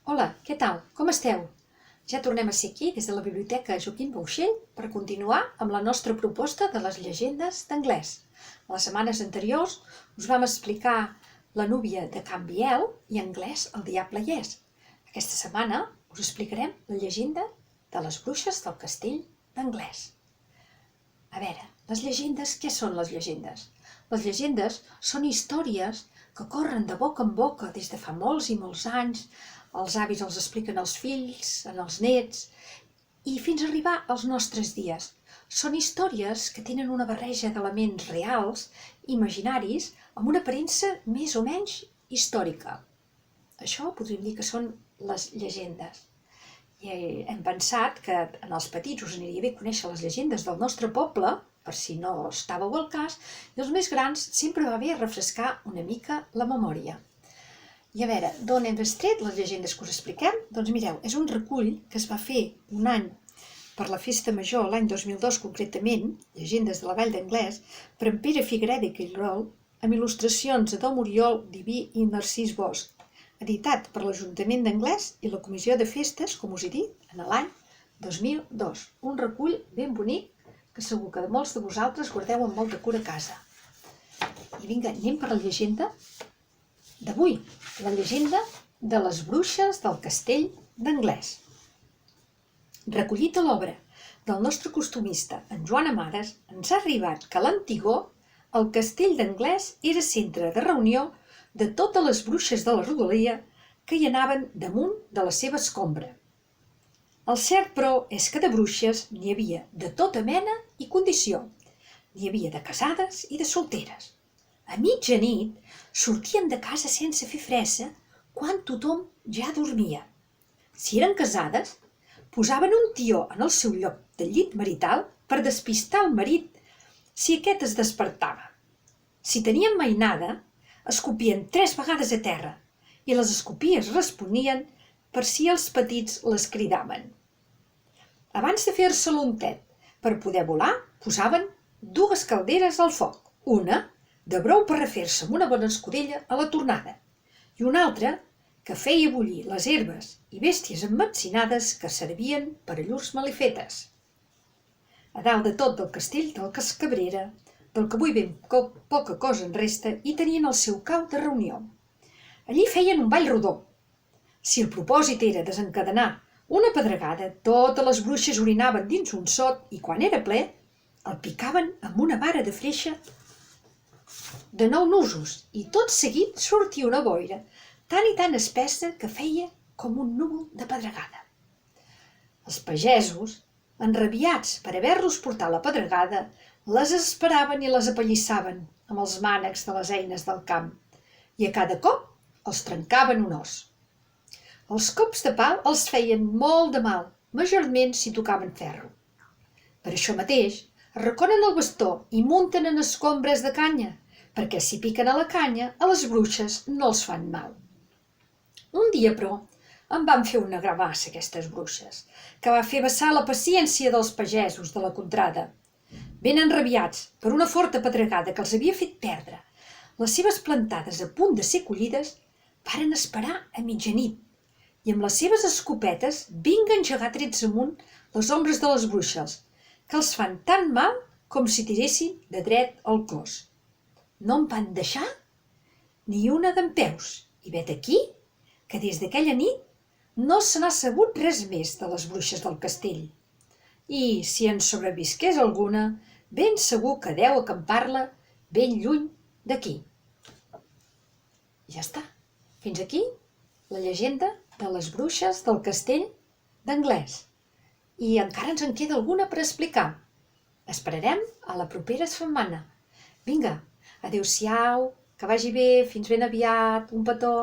Hola, què tal? Com esteu? Ja tornem a ser aquí des de la Biblioteca Joaquim Bauxell per continuar amb la nostra proposta de les llegendes d'anglès. Les setmanes anteriors us vam explicar La núvia de Can Biel i anglès El diable hi és. Aquesta setmana us explicarem la llegenda de les bruixes del castell d'Anglès. A veure, les llegendes, què són les llegendes? Les llegendes són històries que corren de boca en boca des de fa molts i molts anys. Els avis els expliquen als fills, als nets, i fins a arribar als nostres dies. Són històries que tenen una barreja d'elements reals, imaginaris, amb una aparença més o menys històrica. Això podríem dir que són les llegendes. I hem pensat que als petits us aniria bé conèixer les llegendes del nostre poble, per si no estàveu al cas, i els més grans sempre va bé refrescar una mica la memòria. I a veure, d'on hem extret les llegendes que us expliquem? Doncs mireu, és un recull que es va fer un any per la Festa Major, l'any 2002 concretament, Llegendes de la Vall d'Anglès, per en Pere Figuereda i Quirol, amb il·lustracions d'Adam Oriol, Diví i Narcís Bosch, editat per l'Ajuntament d'Anglès i la Comissió de Festes, com us he dit, en l'any 2002. Un recull ben bonic que segur que molts de vosaltres guardeu amb molta cura a casa. I vinga, anem per la llegenda d'avui, la llegenda de les bruixes del castell d'Anglès. Recollit a l'obra del nostre costumista, en Joan Amades, ens ha arribat que a l'antigor el castell d'Anglès era centre de reunió de totes les bruixes de la rodalia que hi anaven damunt de la seva escombra. El cert, però, és que de bruixes n'hi havia de tota mena i condició. N'hi havia de casades i de solteres. A mitjanit sortien de casa sense fer fressa quan tothom ja dormia. Si eren casades, posaven un tió en el seu lloc de llit marital per despistar el marit si aquest es despertava. Si tenien mainada, escopien 3 vegades a terra i les escopies responien per si els petits les cridaven. Abans de fer-se l'untet per poder volar, posaven 2 calderes al foc, una de brou per refer-se amb una bona escudella a la tornada, i una altra que feia bullir les herbes i bèsties emmetzinades que servien per a llurs malifetes. A dalt de tot del castell del Cascabrera, del que avui ben poca cosa en resta, hi tenien el seu cau de reunió. Allí feien un ball rodó. Si el propòsit era desencadenar una pedregada, totes les bruixes orinaven dins un sot i quan era ple, el picaven amb una vara de freixe de 9 nusos i tot seguit sortia una boira tan i tan espessa que feia com un núvol de pedregada. Els pagesos, enrabiats per haver-los portat la pedregada, les esperaven i les apallissaven amb els mànecs de les eines del camp i a cada cop els trencaven un os. Els cops de pal els feien molt de mal, majorment si tocaven ferro. Per això mateix, arraconen el bastó i munten en escombres de canya, perquè si piquen a la canya, a les bruixes no els fan mal. Un dia, però, en van fer una gravassa aquestes bruixes, que va fer vessar la paciència dels pagesos de la contrada. Ben enrabiats per una forta pedregada que els havia fet perdre les seves plantades a punt de ser collides, varen esperar a mitjanit i amb les seves escopetes vinga engegar trets amunt les ombres de les bruixes, que els fan tan mal com si tiressin de dret al cos. No en van deixar ni una dempeus, i vet aquí que des d'aquella nit no se n'ha sabut res més de les bruixes del castell. I si en sobrevisqués alguna, ben segur que deu acampar-la ben lluny d'aquí. Ja està. Fins aquí la llegenda de les bruixes del castell d'Anglès. I encara ens en queda alguna per explicar. Esperarem a la propera setmana. Vinga, adéu-siau, que vagi bé, fins ben aviat, un petó.